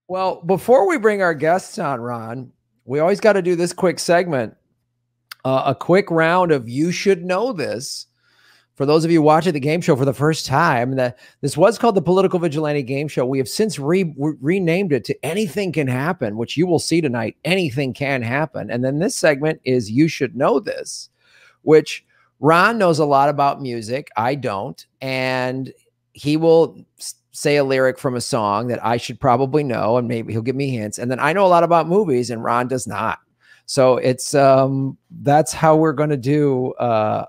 Well, before we bring our guests on, Ron, we always got to do this quick segment, a quick round of You Should Know This. For those of you watching the game show for the first time, this was called the Political Vigilante Game Show. We have since renamed it to Anything Can Happen, which you will see tonight. Anything can happen. And then this segment is You Should Know This, which Ron knows a lot about music. I don't. And he will say a lyric from a song that I should probably know, and maybe he'll give me hints. And then I know a lot about movies, and Ron does not. So it's that's how we're going to do a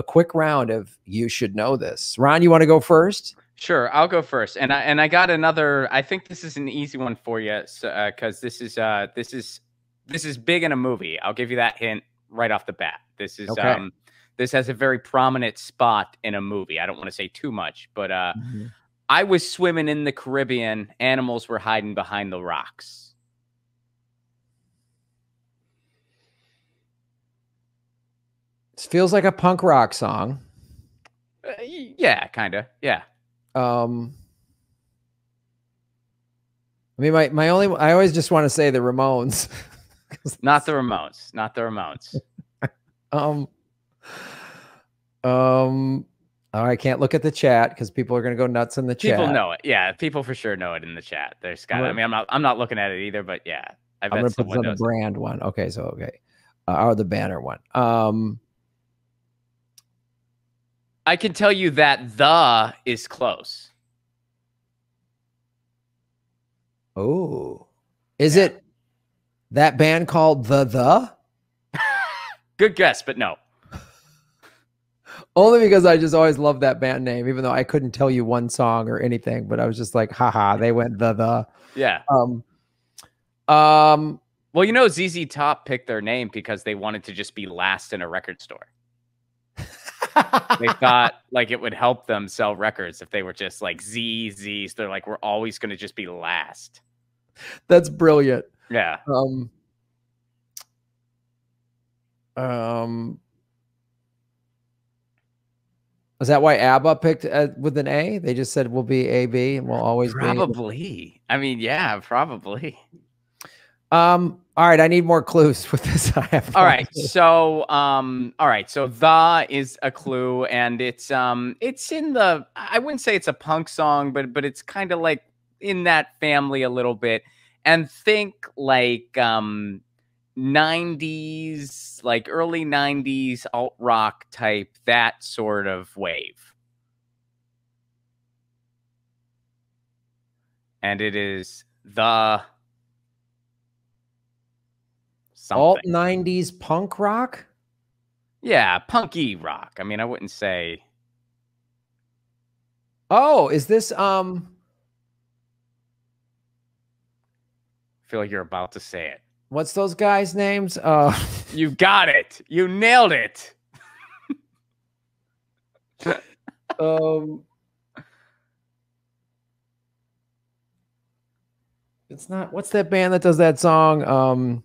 quick round of You Should Know This. Ron, you want to go first? Sure, I'll go first. And I got another. I think this is an easy one for you, because this is big in a movie. I'll give you that hint right off the bat. This is okay. This has a very prominent spot in a movie. I don't want to say too much, but I was swimming in the Caribbean. Animals were hiding behind the rocks. This feels like a punk rock song. Yeah, kind of. Yeah. I mean, I always just want to say the Ramones. Not the Ramones. Not the Ramones. Oh, I can't look at the chat because people are going to go nuts in the chat. People know it. Yeah, people for sure know it in the chat. There's got. I mean, I'm not looking at it either, but yeah, I'm going to put the brand one. Okay, so okay, or the banner one. I can tell you that the is close. Oh, is it that band called the? Good guess, but no. Only because I just always loved that band name, even though I couldn't tell you one song or anything. But I was just like, haha, they went the. Yeah. Well, you know, ZZ Top picked their name because they wanted to just be last in a record store. They thought like it would help them sell records if they were just like ZZs. They're like, we're always going to just be last. That's brilliant. Yeah. Is that why ABBA picked with an A? They just said we'll be AB and we'll always be. I mean, yeah, probably. All right, I need more clues with this. All right, so the is a clue, and it's in the. I wouldn't say it's a punk song, but it's kind of like in that family a little bit, and think like 90s, like early 90s alt rock type, that sort of wave. And it is the something. Alt 90s punk rock? Yeah, punky rock. I mean, I wouldn't say. Oh, is this I feel like you're about to say it. What's those guys' names? You got it. You nailed it. It's not. What's that band that does that song?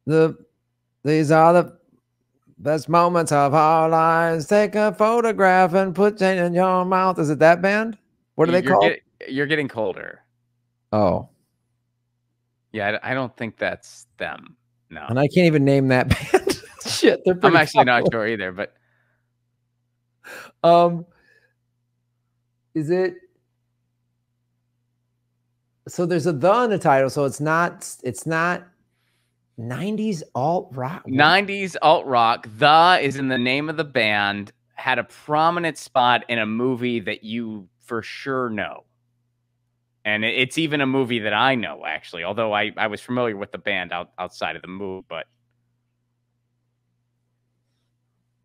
These are the best moments of our lives. Take a photograph and put it in your mouth. Is it that band? What are they called? You're getting colder. Oh. Yeah, I don't think that's them. No. And I can't even name that band. Shit, they're pretty I'm actually not sure either, but is it? So there's a the in the title, so it's not 90s alt rock. 90s alt rock. The is in the name of the band, had a prominent spot in a movie that you for sure know. And it's even a movie that I know, actually, although I was familiar with the band outside of the movie. But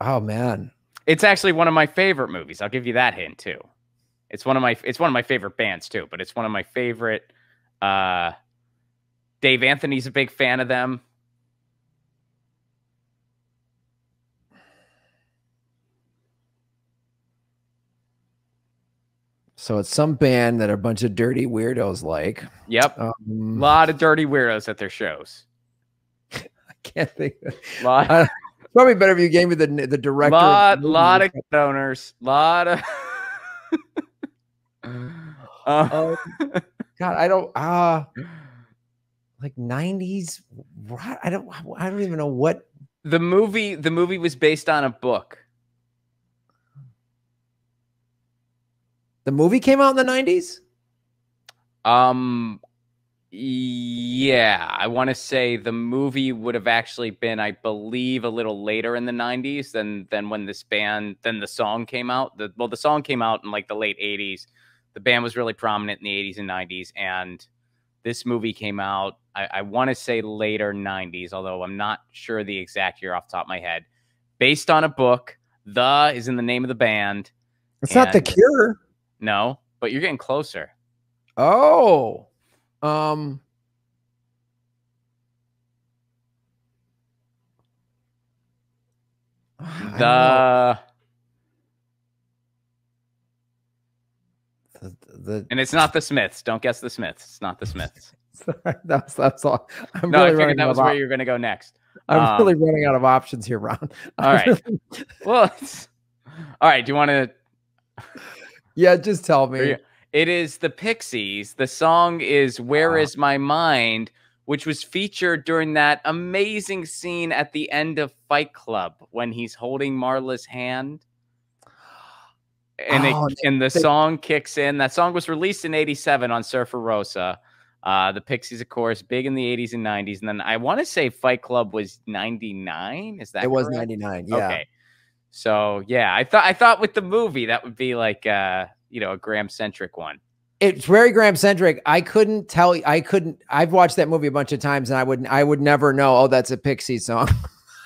oh man, it's actually one of my favorite movies. I'll give you that hint too. It's one of my favorite bands too. But it's one of my favorite. Dave Anthony's a big fan of them. So it's some band that a bunch of dirty weirdos like. Yep. A lot of dirty weirdos at their shows. I can't think of it. Probably better if you gave me the director. Lot of owners. Lot of. Because God, I don't like 90s. I don't even know what the movie was based on a book. The movie came out in the 90s? Yeah, I want to say the movie would have actually been, I believe, a little later in the 90s than when the song came out. The song came out in like the late 80s. The band was really prominent in the 80s and 90s, and this movie came out, I want to say later 90s, although I'm not sure the exact year off the top of my head. Based on a book. The is in the name of the band. It's not The Cure. No, but you're getting closer. Oh. And it's not the Smiths. Don't guess the Smiths. It's not the Smiths. that's all. I figured that was where you're going to go next. I'm really running out of options here, Ron. All right. Well, all right. Do you want to? Yeah, just tell me. It is the Pixies. The song is "Where Is My Mind," which was featured during that amazing scene at the end of Fight Club when he's holding Marla's hand. And the song kicks in. That song was released in '87 on Surfer Rosa. The Pixies, of course, big in the 80s and 90s. And then I want to say Fight Club was 99. Is that correct? Was 99. Yeah. Okay. So yeah, I thought with the movie that would be like a Graham-centric one. It's very Graham-centric. I've watched that movie a bunch of times, and I would never know, oh, that's a Pixie song.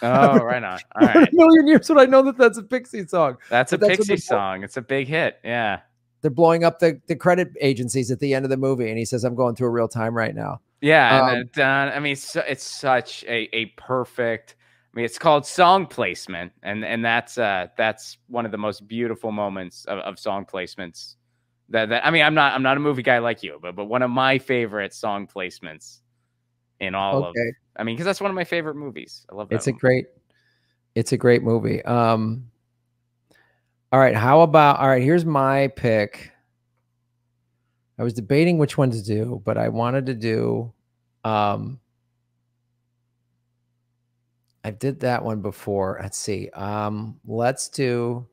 Oh, right on. All right. A million years would I know that's a Pixie song. That's a Pixie song. It's a big hit. Yeah. They're blowing up the credit agencies at the end of the movie, and he says, "I'm going through a real time right now." Yeah, and then I mean, it's such a perfect. I mean, it's called song placement, and that's one of the most beautiful moments of song placements. That I mean, I'm not a movie guy like you, but one of my favorite song placements in all of. I mean, because that's one of my favorite movies. I love that. It's a great movie. All right, here's my pick. I was debating which one to do, but I wanted to do I did that one before. Let's see. Let's do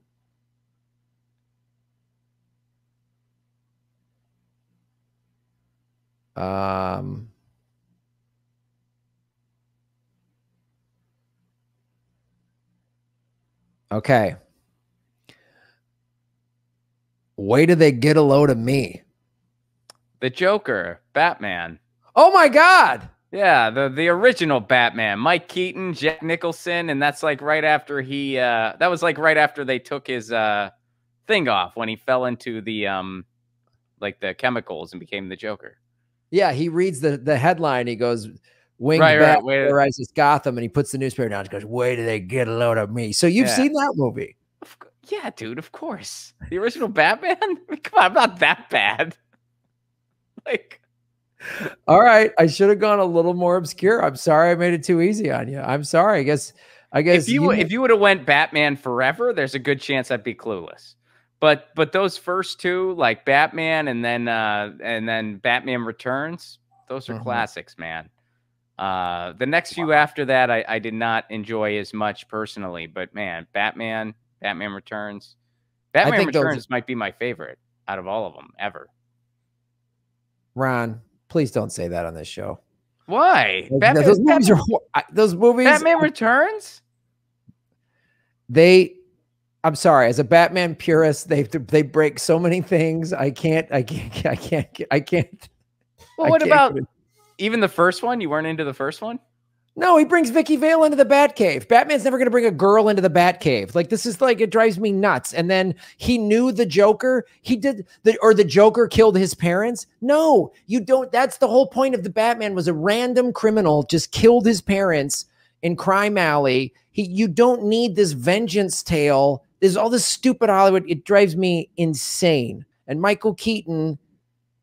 okay. Wait till they get a load of me. The Joker, Batman. Oh my God. Yeah, the original Batman, Mike Keaton, Jack Nicholson, and that's like right after that was like right after they took his thing off when he fell into the like the chemicals and became the Joker. Yeah, he reads the headline, he goes, "Winged Bat terrorizes Gotham," and he puts the newspaper down and goes, "Wait till they get a load of me." So you've seen that movie? Yeah, dude, of course. The original Batman? I mean, come on, I'm not that bad. Like, all right, I should have gone a little more obscure. I'm sorry I made it too easy on you. I'm sorry. I guess if you would have went Batman Forever, there's a good chance I'd be clueless. But those first two, like Batman and then Batman Returns, those are classics, man. The next few after that, I did not enjoy as much personally. But man, Batman Returns. Batman Returns might be my favorite out of all of them ever. Ron, please don't say that on this show. Why? Those movies. Batman Returns? I'm sorry. As a Batman purist, they break so many things. I can't. Well, what about even the first one? You weren't into the first one? No, he brings Vicky Vale into the Batcave. Batman's never going to bring a girl into the Batcave. Like, this is like, it drives me nuts. And then he knew the Joker. The Joker killed his parents. No, you don't. That's the whole point of the Batman, was a random criminal just killed his parents in Crime Alley. You don't need this vengeance tale. There's all this stupid Hollywood. It drives me insane. And Michael Keaton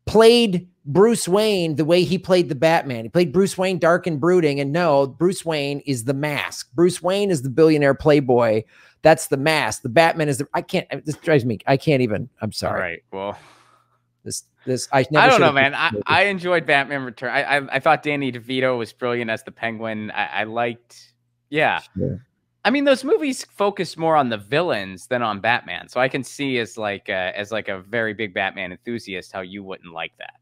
played Bruce Wayne the way he played the Batman. He played Bruce Wayne dark and brooding, and no, Bruce Wayne is the mask. Bruce Wayne is the billionaire playboy. That's the mask. The Batman is this drives me. I can't even. I'm sorry. All right. Well, I don't know, man. I enjoyed Batman Return. I thought Danny DeVito was brilliant as the Penguin. I liked, yeah. Sure. I mean, those movies focus more on the villains than on Batman, so I can see as like a very big Batman enthusiast how you wouldn't like that.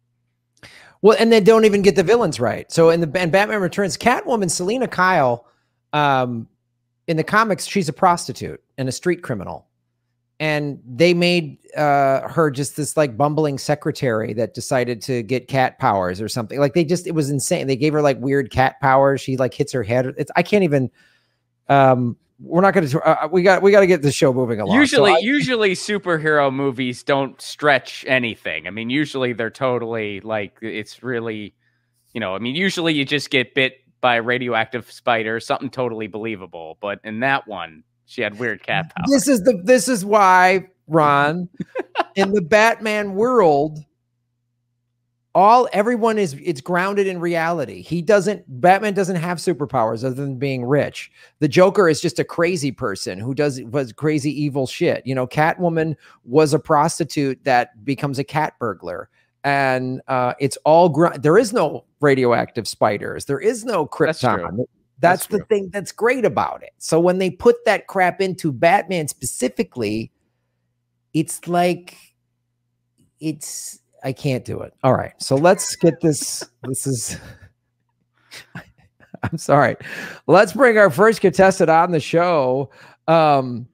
Well, and they don't even get the villains right. So in Batman Returns, Catwoman, Selena Kyle, in the comics, she's a prostitute and a street criminal. And they made her just this like bumbling secretary that decided to get cat powers or something. Like it was insane. They gave her like weird cat powers. She like hits her head. I can't even, we're not going to, we got to get the show moving along. Usually superhero movies don't stretch anything. I mean, usually they're totally like, it's really, I mean, usually you just get bit by a radioactive spider, something totally believable. But in that one, she had weird cat powers. This is why, Ron, in the Batman world, everyone it's grounded in reality. Batman doesn't have superpowers other than being rich. The Joker is just a crazy person who was crazy evil shit. Catwoman was a prostitute that becomes a cat burglar. And it's all there is no radioactive spiders. There is no Krypton. That's the thing that's great about it. So when they put that crap into Batman specifically, it's like, I can't do it. All right. So let's get this. I'm sorry. Let's bring our first contestant on the show. My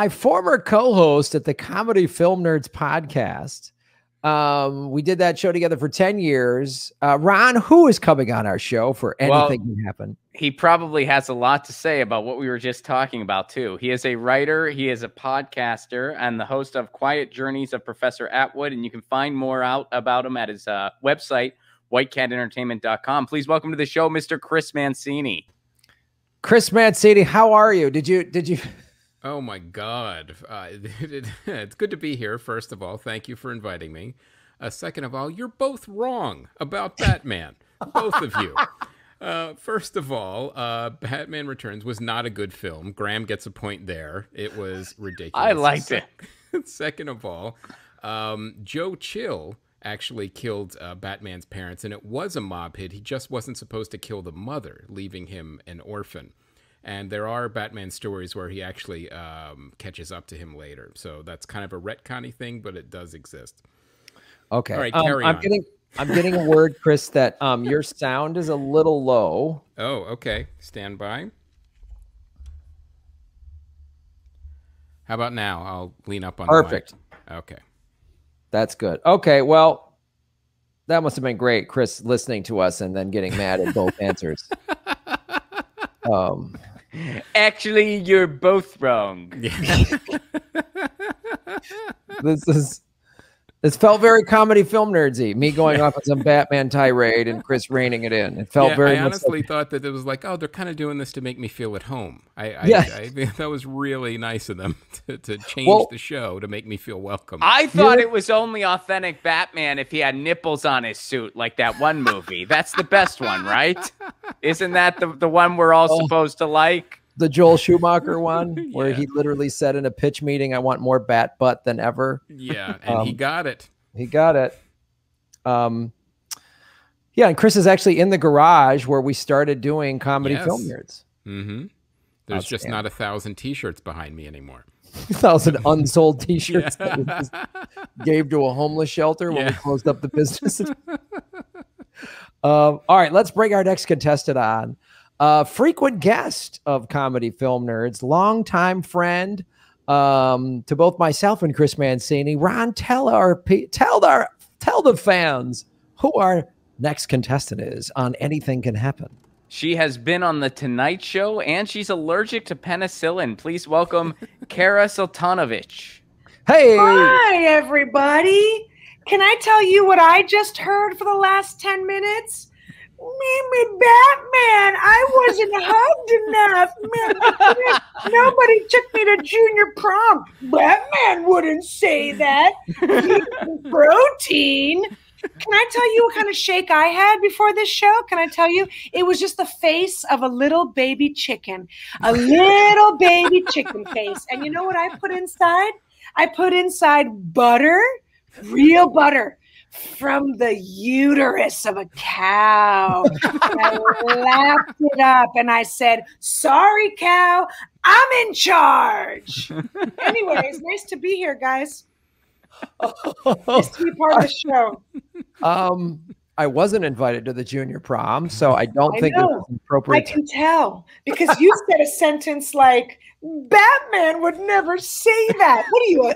former co-host at the Comedy Film Nerds podcast. We did that show together for 10 years. Ron, who is coming on our show for anything can happen? He probably has a lot to say about what we were just talking about, too. He is a writer, he is a podcaster, and the host of Quiet Journeys of Professor Atwood. And you can find more out about him at his website, whitecatentertainment.com. Please welcome to the show, Mr. Chris Mancini. Chris Mancini, how are you? Did you? Oh my God. It's good to be here. First of all, thank you for inviting me. Second of all, you're both wrong about Batman. Both of you. First of all, Batman Returns was not a good film. Graham gets a point there. It was ridiculous. I liked it. Second of all, Joe Chill actually killed Batman's parents, and it was a mob hit. He just wasn't supposed to kill the mother, leaving him an orphan. And there are Batman stories where he actually catches up to him later. So that's kind of a retconny thing, but it does exist. Okay. All right, carry on. I'm getting a word, Chris, that your sound is a little low. Oh, okay. Stand by. How about now? I'll lean up on Perfect. The mic. Okay. That's good. Okay, well, that must have been great, Chris, listening to us and then getting mad at both answers. Actually, you're both wrong. This felt very Comedy Film Nerdsy. Me going off on some Batman tirade and Chris reining it in. It felt very. I honestly thought that it was like, oh, they're kind of doing this to make me feel at home. I think that was really nice of them to change the show to make me feel welcome. I thought it was only authentic Batman if he had nipples on his suit, like that one movie. That's the best one, right? Isn't that the one we're all supposed to like? The Joel Schumacher one, where he literally said in a pitch meeting, I want more bat butt than ever. Yeah, and he got it. He got it. Yeah, and Chris is actually in the garage where we started doing Comedy Film Nerds. Mm-hmm. There's just not 1,000 T-shirts behind me anymore. 1,000 unsold T-shirts that we just gave to a homeless shelter when we closed up the business. All right, let's bring our next contestant on. Frequent guest of Comedy Film Nerds, longtime friend to both myself and Chris Mancini. Ron, tell the fans who our next contestant is on Anything Can Happen. She has been on The Tonight Show, and she's allergic to penicillin. Please welcome Kara Sultanovich. Hey! Hi, everybody. Can I tell you what I just heard for the last 10 minutes? Me, Batman, I wasn't hugged enough. Man, nobody took me to junior prom. Batman wouldn't say that. Protein. Can I tell you what kind of shake I had before this show? Can I tell you? It was just the face of a little baby chicken. A little baby chicken face. And you know what I put inside? I put inside butter, real butter, from the uterus of a cow. I lapped it up and I said, sorry, cow, I'm in charge. Anyways, nice to be here, guys. Nice to be part of the show. I wasn't invited to the junior prom, so I don't think it's appropriate. I can tell because you said a sentence like, Batman would never say that. What are you,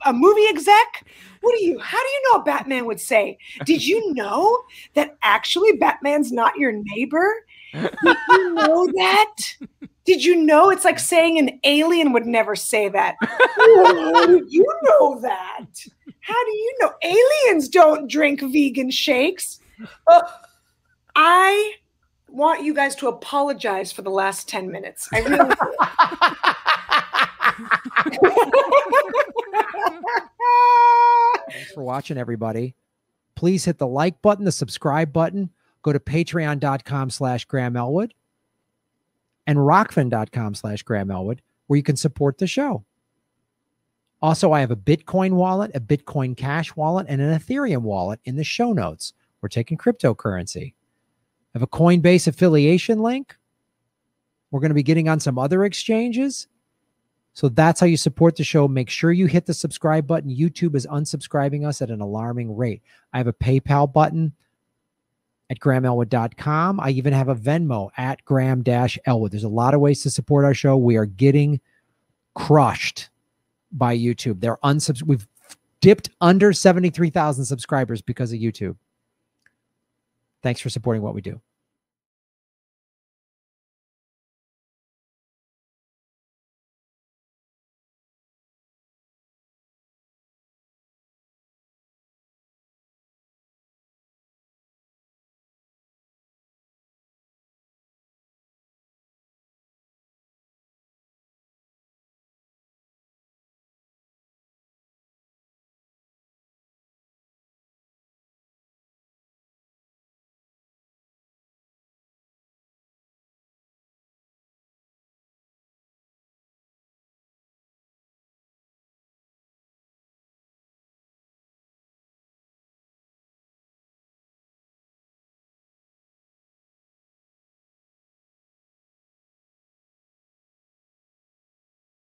a movie exec? How do you know what Batman would say? Did you know that actually Batman's not your neighbor? Did you know that? Did you know it's like saying an alien would never say that? How did you know that? How do you know? Aliens don't drink vegan shakes. I want you guys to apologize for the last 10 minutes. I really do. Thanks for watching, everybody. Please hit the like button, the subscribe button. Go to patreon.com/Graham Elwood and rockfin.com/Graham Elwood, where you can support the show. Also, I have a Bitcoin wallet, a Bitcoin Cash wallet, and an Ethereum wallet in the show notes. We're taking cryptocurrency. I have a Coinbase affiliation link. We're going to be getting on some other exchanges. So that's how you support the show. Make sure you hit the subscribe button. YouTube is unsubscribing us at an alarming rate. I have a PayPal button at GrahamElwood.com. I even have a Venmo at Graham-Elwood. There's a lot of ways to support our show. We are getting crushed by YouTube. We've dipped under 73,000 subscribers because of YouTube. Thanks for supporting what we do.